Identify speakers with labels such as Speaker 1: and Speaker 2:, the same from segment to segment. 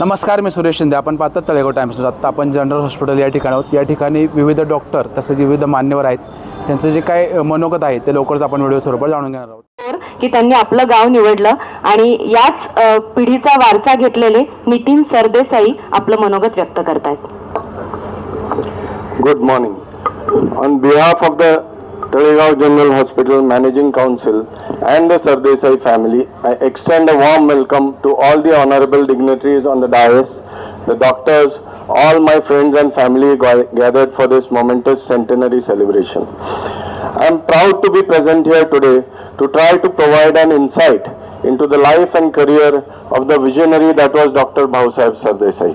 Speaker 1: नमस्कार, मी सुरेश शिंदे. आपण पाहतात तळेगाव टाइम्स. आत्ता आपण जनरल हॉस्पिटल या ठिकाणी आहोत. या ठिकाणी विविध डॉक्टर तसेच विविध मान्यवर आहेत. त्यांचं जे काय मनोगत आहे ते लवकरच आपण व्हिडिओ स्वरूपात जाणून घेणार आहोत.
Speaker 2: की त्यांनी आपलं गाव निवडलं आणि याच पिढीचा वारसा घेतलेले नितीन सरदेसाई आपलं मनोगत व्यक्त करतायत.
Speaker 3: Good morning. On behalf of the Talegaon General Hospital Managing Council and the Sardesai family, I extend a warm welcome to all the honorable dignitaries on the dais, the doctors, all my friends and family gathered for this momentous centenary celebration. I am proud to be present here today to try to provide an insight into the life and career of the visionary that was Dr. Bhausaheb Sardesai.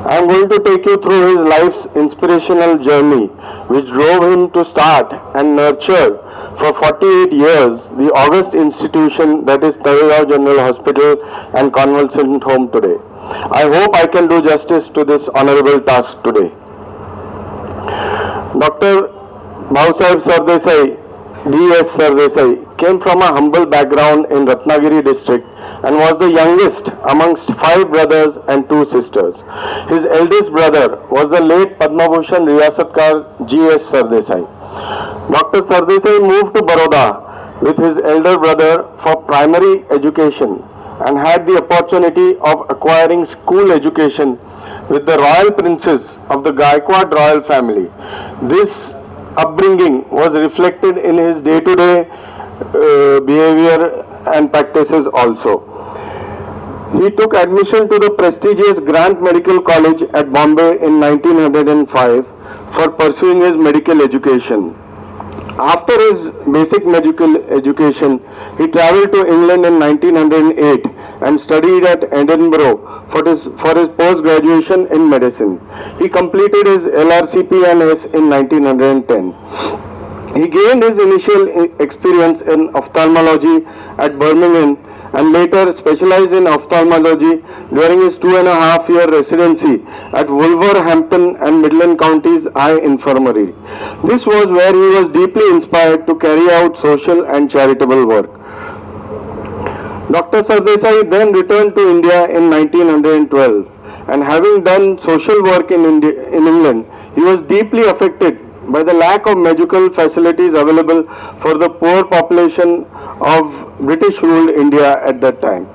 Speaker 3: I am going to take you through his life's inspirational journey, which drove him to start and nurture for 48 years the august institution that is Talegaon General Hospital and Convalescent Home today. I hope I can do justice to this honorable task today. Dr. Bhausaheb Sardesai, D.S. Sardesai, came from a humble background in Ratnagiri district and was the youngest amongst 5 brothers and 2 sisters. His eldest brother was the late Padma Bhushan Riyasatkar G.S. Sardesai. Dr. Sardesai moved to Baroda with his elder brother for primary education and had the opportunity of acquiring school education with the royal princes of the Gaikwad royal family. This upbringing was reflected in his day-to-day behavior and practices also. He took admission to the prestigious Grant Medical College at Bombay in 1905 for pursuing his medical education. After his basic medical education, he traveled to England in 1908 and studied at Edinburgh for his post-graduation in medicine. He completed his LRCP&S in 1910. He gained his initial experience in ophthalmology at Birmingham and later specialized in ophthalmology during his 2.5-year residency at Wolverhampton and Midland Counties Eye Infirmary. This was where he was deeply inspired to carry out social and charitable work. Dr. Sardesai then returned to India in 1912 and having done social work in England, he was deeply affected by the lack of medical facilities available for the poor population of British-ruled India at that time.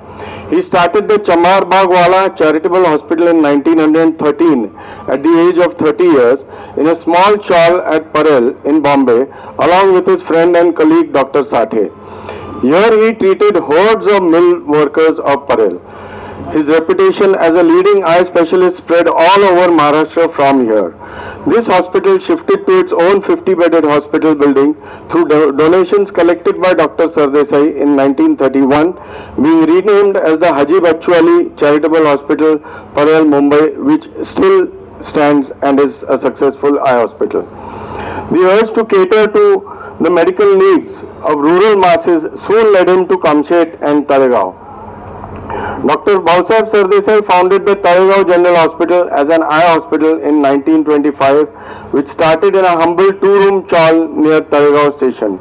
Speaker 3: He started the Chamar Bagwala Charitable Hospital in 1913 at the age of 30 years in a small chawl at Parel in Bombay along with his friend and colleague Dr. Sathe. Here he treated hordes of mill workers of Parel. His reputation as a leading eye specialist spread all over Maharashtra from here. This hospital shifted to its own 50-bedded hospital building through donations collected by Dr. Sardesai in 1931, being renamed as the Haji Bachchu Ali Charitable Hospital, Parel, Mumbai, which still stands and is a successful eye hospital. The urge to cater to the medical needs of rural masses soon led him to Kamshet and Talegaon. Dr. Bhausaheb Sardesai founded the Talegaon General Hospital as an eye hospital in 1925, which started in a humble 2-room chawl near Talegaon station.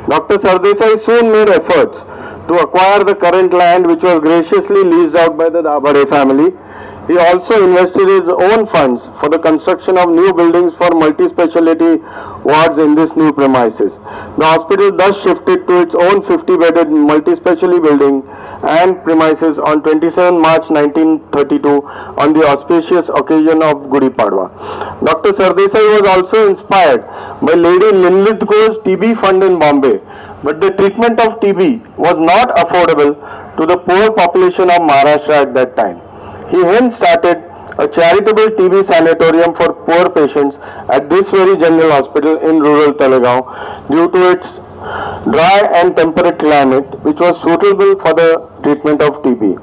Speaker 3: Dr. Sardesai soon made efforts to acquire the current land, which was graciously leased out by the Dabade family. He also invested his own funds for the construction of new buildings for multi-speciality wards in this new premises. The hospital thus shifted to its own 50-bedded multi-specialty building and premises on 27 March 1932 on the auspicious occasion of Gudi Padwa. Dr. Sardesai was also inspired by Lady Linlithgow's TB fund in Bombay, but the treatment of TB was not affordable to the poor population of Maharashtra at that time. He hence started a charitable TB sanatorium for poor patients at this very general hospital in rural Talegaon due to its dry and temperate climate, which was suitable for the treatment of TB.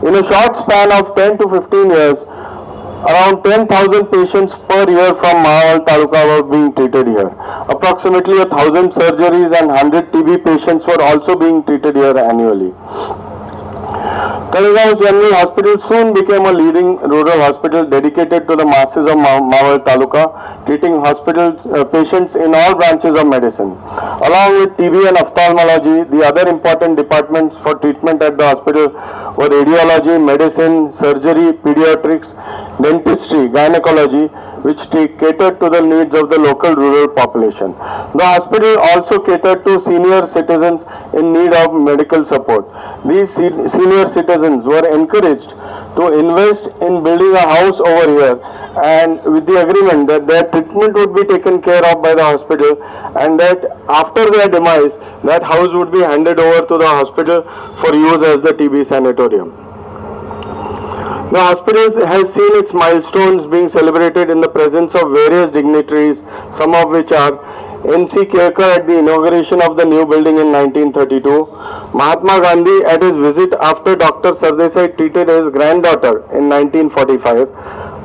Speaker 3: In a short span of 10 to 15 years, around 10,000 patients per year from Mahawal Taluka were being treated here. Approximately 1,000 surgeries and 100 TB patients were also being treated here annually. Talegaon General Hospital soon became a leading rural hospital dedicated to the masses of Mawal Taluka, treating patients in all branches of medicine. Along with TB and ophthalmology, the other important departments for treatment at the hospital were radiology, medicine, surgery, pediatrics, dentistry, gynecology, which catered to the needs of the local rural population. The hospital also catered to senior citizens in need of medical support. These senior citizens were encouraged to invest in building a house over here, and with the agreement that their treatment would be taken care of by the hospital, and that after their demise, that house would be handed over to the hospital for use as the TB sanatorium. The hospital has seen its milestones being celebrated in the presence of various dignitaries, some of which are N.C. Kelkar at the inauguration of the new building in 1932, Mahatma Gandhi at his visit after Dr. Sardesai treated his granddaughter in 1945,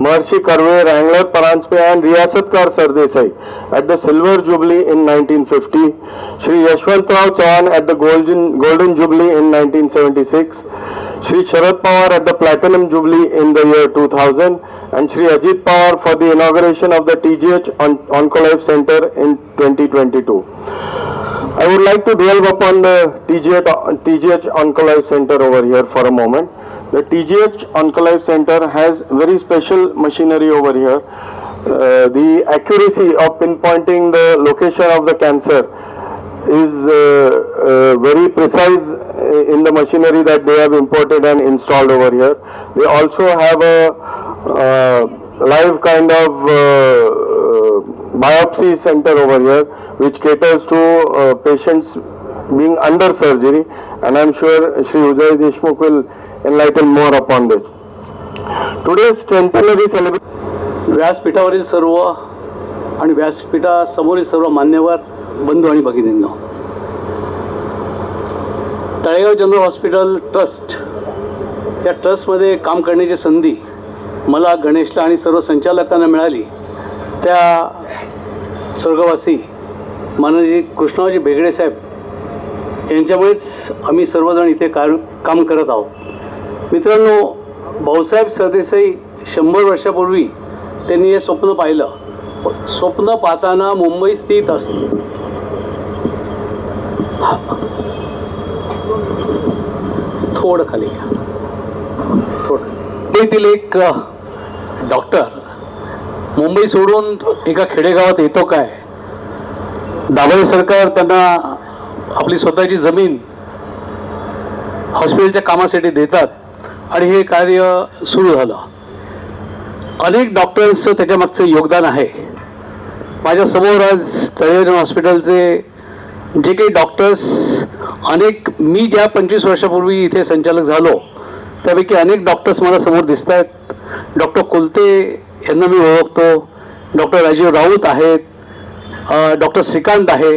Speaker 3: Maharishi Karve, Wrangler Paranspe and Riyasatkar Sardesai at the Silver Jubilee in 1950, Shri Yashwantrao Chauhan at the Golden Jubilee in 1976, Shri Sharad Pawar at the Platinum Jubilee in the year 2000, and Shri Ajit Pawar for the inauguration of the TGH Oncolife Center in 2022. I would like to dwell upon the TGH Oncolife Center over here for a moment. The TGH Oncolife Center has very special machinery over here. The accuracy of pinpointing the location of the cancer is very precise in the machinery that they have imported and installed over here. They also have a live kind of biopsy center over here, which caters to patients being under surgery, and I am sure Shri Ujay Deshmukh will enlighten more upon this. Today's centenary celebration.
Speaker 4: व्यासपीठावरील सर्व आणि व्यासपीठासमोरील सर्व मान्यवर बंधू आणि भगिनींनो, Talegaon general hospital trust या ट्रस्टमध्ये काम करण्याची संधी मला, गणेशला आणि सर्व संचालकांना मिळाली. त्या स्वर्गवासी माननीय कृष्णाजी भेगडे साहेब यांच्यामुळेच आम्ही सर्वजण इथे काम करत आहोत. मित्रांनो, भाऊसाहेब सरदेसाई 100 वर्षापूर्वी त्यांनी हे स्वप्न पाहिलं. स्वप्न पाहताना मुंबई स्थित असतं थोडं खाली घ्या, थोडं. मुंबईतील एक डॉक्टर मुंबई सोडून एका खेडेगावात येतो काय, दाभाडे सरकार त्यांना आपली स्वतःची जमीन हॉस्पिटलच्या कामासाठी देतात आणि हे कार्य सुरू झालं. अनेक डॉक्टर्सचं त्याच्या मागचं योगदान आहे. माझ्यासमोर आज तळेगाव हॉस्पिटलचे जे काही डॉक्टर्स अनेक, मी ज्या 25 वर्षापूर्वी इथे संचालक झालो त्यापैकी अनेक डॉक्टर्स मला समोर दिसत आहेत. डॉक्टर कोलते यांना मी ओळखतो, डॉक्टर राजीव राऊत आहेत, डॉक्टर श्रीकांत आहे,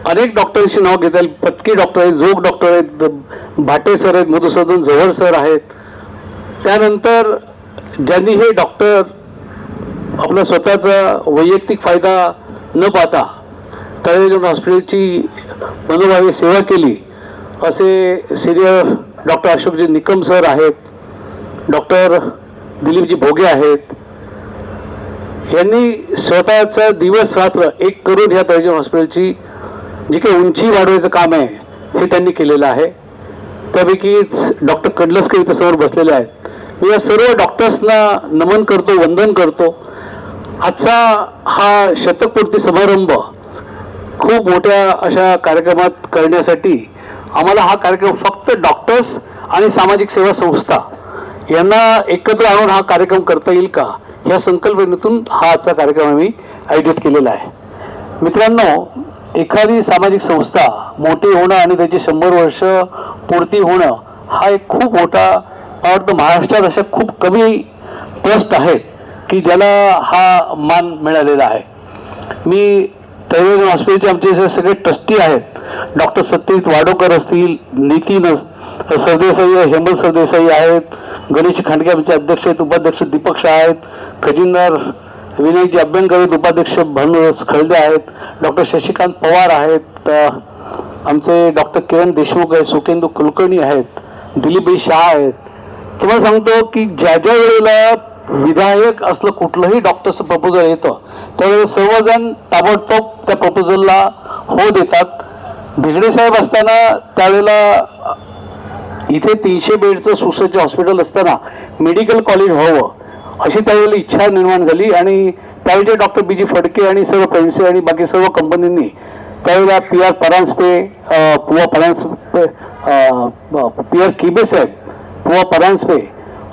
Speaker 4: अनेक डॉक्टरांची नाव घेता येईल. पत्की डॉक्टर आहेत, जोग डॉक्टर आहेत, भाटे सर आहेत, मधुसूदन जवळ सर आहेत. त्यानंतर ज्यांनी हे डॉक्टर आपला स्वतःचा वैयक्तिक फायदा न पाहता तळेगाव हॉस्पिटलची मनोभावे सेवा केली असे senior doctor Ashokji Nikam sir आहेत, डॉक्टर दिलीपजी भोगे आहेत. यांनी स्वतःचा दिवस रात्र एक करून ह्या तळेगाव हॉस्पिटलची जी काही उंची वाढवायचं काम आहे हे त्यांनी केलेलं आहे. त्यापैकीच डॉक्टर कडलसकर इथं समोर बसलेले आहेत. मी या सर्व डॉक्टर्सना नमन करतो, वंदन करतो. आजचा हा शतकपूर्ती समारंभ खूप मोठ्या अशा कार्यक्रमात करण्यासाठी आम्हाला हा कार्यक्रम फक्त डॉक्टर्स आणि सामाजिक सेवा संस्था यांना एकत्र आणून हा कार्यक्रम करता येईल का ह्या संकल्पनेतून हा आजचा कार्यक्रम आम्ही आयोजित केलेला आहे. मित्रांनो, एखादी सामाजिक संस्था मोठी होणं आणि त्याची 100 वर्ष पूर्ती होणं हा एक खूप मोठा, मला वाटतं महाराष्ट्रात अशा खूप कमी ट्रस्ट आहेत की ज्याला हा मान मिळालेला आहे. मी तळेगाव हॉस्पिटलचे आमचे जे सगळे ट्रस्टी आहेत, डॉक्टर सत्यजित वाडोकर असतील, नितीन सरदेसाई, हेमंत सरदेसाई आहेत, गणेश खांडके आमचे अध्यक्ष आहेत, उपाध्यक्ष दीपक शाह आहेत, खजिनदार विनायकजी अभ्यंकर आहेत, उपाध्यक्ष भानुदास खळदे आहेत, डॉक्टर शशिकांत पवार आहेत, आमचे डॉक्टर किरण देशमुख आहेत, सुकेंदू कुलकर्णी आहेत, दिलीपभाई शाह आहेत. तुम्हाला सांगतो की ज्या ज्या वेळेला विधायक असलं कुठलंही डॉक्टरचं प्रपोजल येतं त्यावेळेस सर्वजण ताबडतोब त्या प्रपोजलला हो देतात. भिगडे साहेब असताना त्यावेळेला इथे 300 बेडचं सुसज्ज हॉस्पिटल असताना मेडिकल कॉलेज व्हावं अशी त्यावेळेला इच्छा निर्माण झाली आणि त्यावेळेचे डॉक्टर बी जी फडके आणि सर्व फ्रेंड्स आणि बाकी सर्व कंपन्यांनी त्यावेळेला PR परांजपे, पुवा परांजपे, PR किबे साहेब, पुवा परांजपे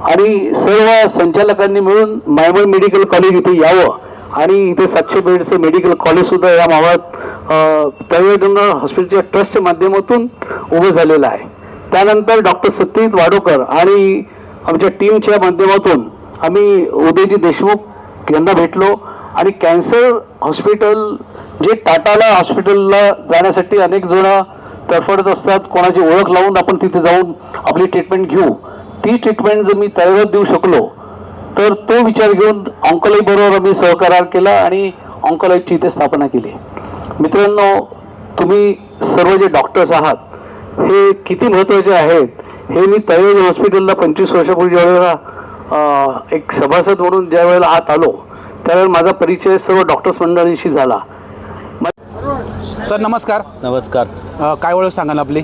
Speaker 4: आणि सर्व संचालकांनी मिळून मायमल मेडिकल कॉलेज इथे यावं आणि इथे 700 बेडचं मेडिकल कॉलेज सुद्धा या मावळात त्यावेळेला हॉस्पिटलच्या ट्रस्टच्या माध्यमातून उभं झालेलं आहे. त्यानंतर डॉक्टर सत्यजित वाडोकर आणि आमच्या टीमच्या माध्यमातून आम्ही उदयजी देशमुख यांना भेटलो आणि कॅन्सर हॉस्पिटल जे टाटाला हॉस्पिटलला जाण्यासाठी अनेक जण तडफडत असतात, कोणाची ओळख लावून आपण तिथे जाऊन आपली ट्रीटमेंट घेऊ, ती ट्रीटमेंट जर मी त्यावेळेस देऊ शकलो तर तो विचार घेऊन ऑन्कोलाईज बरोबर आम्ही सहकार्य केला आणि ऑन्कोलाईजची इथे स्थापना केली. मित्रांनो, तुम्ही सर्व जे डॉक्टर्स आहात हे किती महत्त्वाचे आहेत हे मी त्यावेळेस हॉस्पिटलला 25 वर्षापूर्वी ज्यावेळेला एक सभासद म्हणून ज्या वेळेला आत आलो त्यावेळेला माझा परिचय सर्व डॉक्टर्स मंडळींशी झाला.
Speaker 1: सर नमस्कार.
Speaker 5: नमस्कार.
Speaker 1: काय ओळख सांगाल आपली?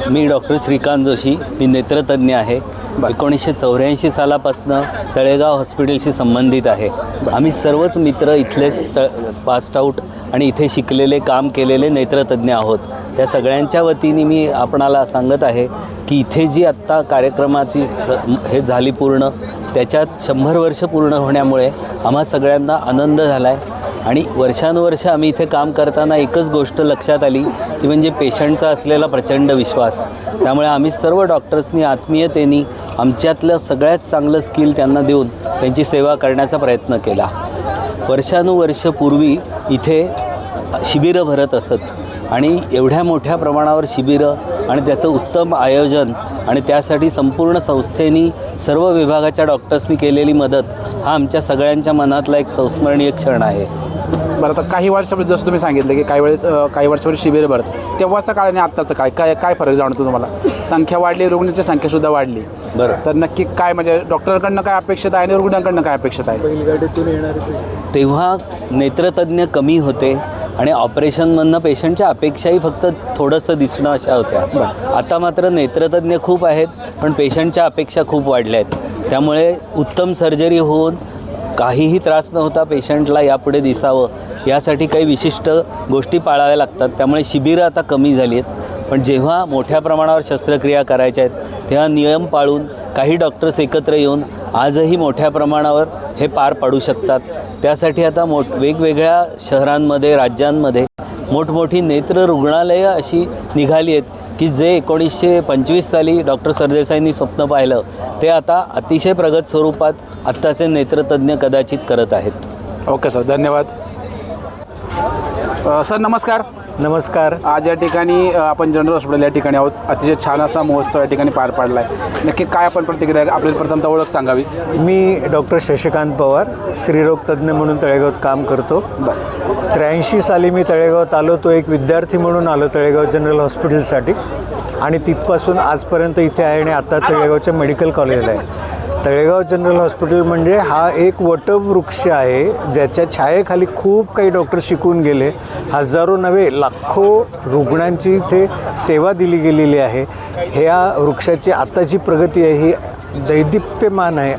Speaker 5: मी डॉक्टर श्रीकांत जोशी, मी नेत्रतज्ञ आहे. 1984 सालापासनं तळेगाव हॉस्पिटलशी संबंधित आहे. आम्ही सर्वच मित्र इथलेच पास्ड आऊट आणि इथे शिकलेले काम केलेले नेत्रतज्ञ आहोत. त्या सगळ्यांच्या वतीने मी आपणाला सांगत आहे की इथे जी आत्ता कार्यक्रमाची हे झाली पूर्ण, त्याच्यात 100 वर्ष पूर्ण होण्यामुळे आम्हा सगळ्यांना आनंद झाला आहे. आणि वर्षानुवर्ष आम्ही इथे काम करताना एकच गोष्ट लक्षात आली ती म्हणजे पेशंटचा असलेला प्रचंड विश्वास. त्यामुळे आम्ही सर्व डॉक्टर्सनी आत्मीयतेने आमच्यातलं सगळ्यात चांगलं स्किल त्यांना देऊन त्यांची सेवा करण्याचा प्रयत्न केला. वर्षानुवर्ष पूर्वी इथे शिबिरं भरत असत आणि एवढ्या मोठ्या प्रमाणावर शिबिरं आणि त्याचं उत्तम आयोजन आणि त्यासाठी संपूर्ण संस्थेनी सर्व विभागाच्या डॉक्टर्सनी केलेली मदत हा आमच्या सगळ्यांच्या मनातला एक संस्मरणीय क्षण आहे.
Speaker 1: बरं, आता काही वर्षापूर्वी जसं तुम्ही सांगितलं की काही वर्षापूर्वी शिबिर भरत, तेव्हाचा काळ आणि आत्ताचं काळ काय फरक जाणवतो तुम्हाला? संख्या वाढली, रुग्णांची संख्यासुद्धा वाढली.
Speaker 5: बरं,
Speaker 1: तर नक्की काय म्हणजे डॉक्टरांकडनं काय अपेक्षित आहे आणि रुग्णांकडनं काय अपेक्षित आहे?
Speaker 5: तेव्हा नेत्रतज्ञ कमी होते आणि ऑपरेशनमधनं पेशंटच्या अपेक्षाही फक्त थोडंसं दिसणं अशा होत्या. आता मात्र नेत्रतज्ञ खूप आहेत पण पेशंटच्या अपेक्षा खूप वाढल्या आहेत. त्यामुळे उत्तम सर्जरी होऊन काहीही त्रास न होता पेशंटला यापुढे दिसावं यासाठी काही विशिष्ट गोष्टी पाळाव्या लागतात. त्यामुळे शिबिरं आता कमी झाली आहेत. पण जेव्हा मोठ्या प्रमाणावर शस्त्रक्रिया करायच्या आहेत तेव्हा नियम पाळून काही डॉक्टर्स एकत्र येऊन आजही मोठ्या प्रमाणावर हे पार पाडू शकतात. त्यासाठी आता वेगवेगळ्या शहरांमध्ये, राज्यांमध्ये मोठमोठी नेत्र रुग्णालयं अशी निघाली आहेत की जे 1925 साली डॉक्टर सरदेसाईंनी स्वप्न पाहिलं ते आता अतिशय प्रगत स्वरूपात आत्ताचे नेत्रतज्ञ कदाचित करत आहेत.
Speaker 1: ओके सर, धन्यवाद. सर नमस्कार.
Speaker 6: नमस्कार.
Speaker 1: आज या ठिकाणी आपण जनरल हॉस्पिटल या ठिकाणी आहोत. अतिशय छान असा महोत्सव या ठिकाणी पार पाडला आहे. नक्की काय आपण प्रतिक्रिया, आपल्याला प्रथमतः ओळख सांगावी?
Speaker 6: मी डॉक्टर शशिकांत पवार, स्त्रीरोग तज्ज्ञ म्हणून तळेगावात काम करतो. 83 साली मी तळेगावात आलो. तो एक विद्यार्थी म्हणून आलो तळेगाव जनरल हॉस्पिटलसाठी आणि तिथपासून आजपर्यंत इथे आहे आणि आता तळेगावच्या मेडिकल कॉलेजला आहे. तळेगाव जनरल हॉस्पिटल म्हणजे हा एक वटवृक्ष आहे ज्याच्या छायेखाली खूप काही डॉक्टर शिकून गेले. हजारो नव्हे लाखो रुग्णांची इथे सेवा दिली गेलेली आहे. ह्या वृक्षाची आत्ताची प्रगती आहे ही दैदिप्यमान आहे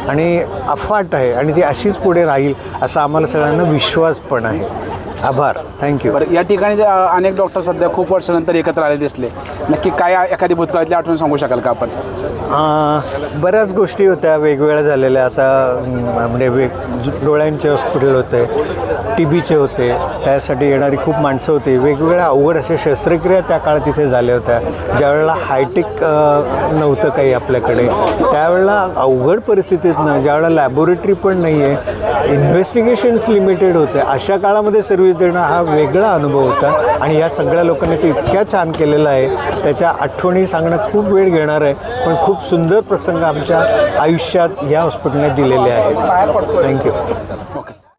Speaker 6: आणि अफाट आहे आणि ती अशीच पुढे राहील असा आम्हाला सगळ्यांना विश्वास पण आहे. आभार. थँक्यू.
Speaker 1: बरं, या ठिकाणी जे अनेक डॉक्टर सध्या खूप वर्षानंतर एकत्र आले दिसले, नक्की काय एखादी भूतकाळातली आठवण सांगू शकाल का आपण?
Speaker 6: बऱ्याच गोष्टी होत्या वेगवेगळ्या झालेल्या. आता म्हणजे डोळ्यांचे हॉस्पिटल होते, TBचे होते, त्यासाठी येणारी खूप माणसं होती. वेगवेगळ्या अवघड अशा शस्त्रक्रिया त्या काळात तिथे झाल्या होत्या. ज्यावेळेला हायटेक नव्हतं काही आपल्याकडे, त्यावेळेला अवघड परिस्थितीतनं, ज्यावेळेला लॅबोरेटरी पण नाही आहे, इन्व्हेस्टिगेशन्स लिमिटेड होते, अशा काळामध्ये सर्व्हिस देणं हा वेगळा अनुभव होता. आणि या सगळ्या लोकांनी तो इतक्या छान केलेला आहे, त्याच्या आठवणी सांगणं खूप वेळ घेणार आहे. पण खूप सुंदर प्रसंग आमच्या आयुष्यात या हॉस्पिटलने दिलेले आहेत. थँक्यू.
Speaker 1: ओके.